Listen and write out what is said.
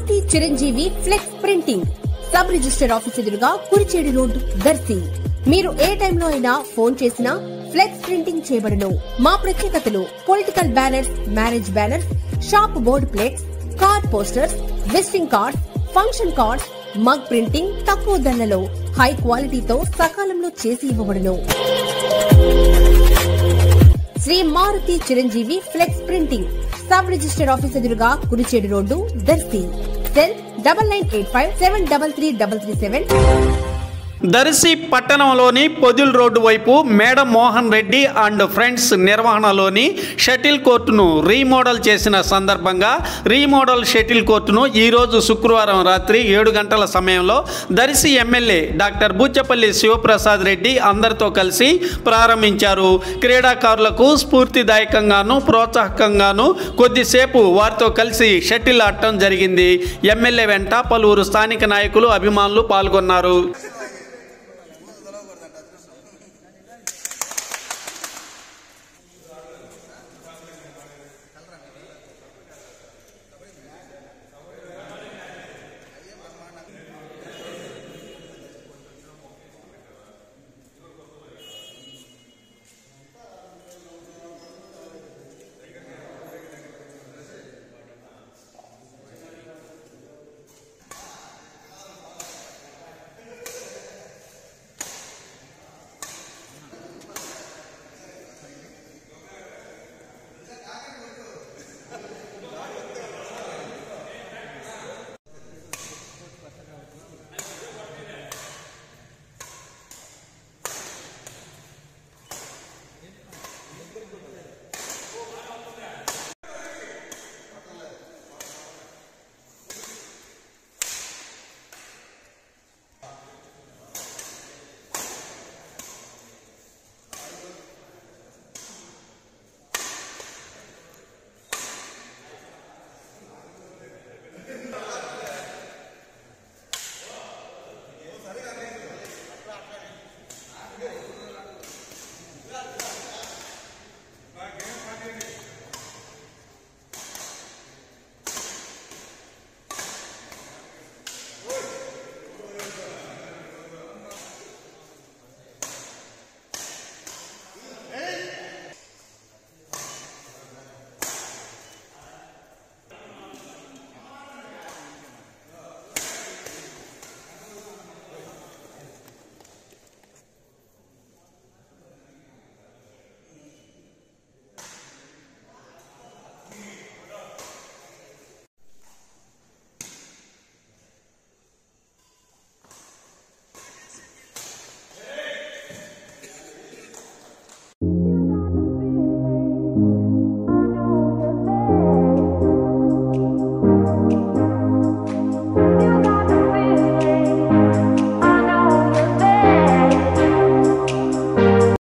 Maruti Chiranjeevi flex printing sub register office ఎదురుగా Kurichedu road Darsi. మీరు ఏ టైంలో అయినా ఫోన్ చేసినా ఫ్లెక్స్ ప్రింటింగ్ చేయబడును. మా ప్రత్యేకతలు political banners, marriage banners, shop board plates, card posters, visiting cards, function cards, mug printing తక్కువ ధరలలో హై క్వాలిటీతో సకాలంలో చేసి ఇవ్వబడును. Shri Maruthi Chiranjeevi flex printing sub register office ఎదురుగా కురిచేడు రోడ్డు దర్శి. సెల్ 9985733337. దర్శి పట్టణంలోని పొదిల్ రోడ్డు వైపు మేడం మోహన్ రెడ్డి అండ్ ఫ్రెండ్స్ నిర్వహణలోని షటిల్ కోర్టును రీమోడల్ చేసిన సందర్భంగా రీమోడల్ షటిల్ కోర్టును ఈరోజు శుక్రవారం రాత్రి 7 గంటల సమయంలో దర్శి ఎమ్మెల్యే డాక్టర్ బూచపల్లి శివప్రసాద్ రెడ్డి అందరితో కలిసి ప్రారంభించారు. క్రీడాకారులకు స్ఫూర్తిదాయకంగాను ప్రోత్సాహకంగాను కొద్దిసేపు వారితో కలిసి షటిల్ ఆడటం జరిగింది. ఎమ్మెల్యే వెంట పలువురు స్థానిక నాయకులు, అభిమానులు పాల్గొన్నారు.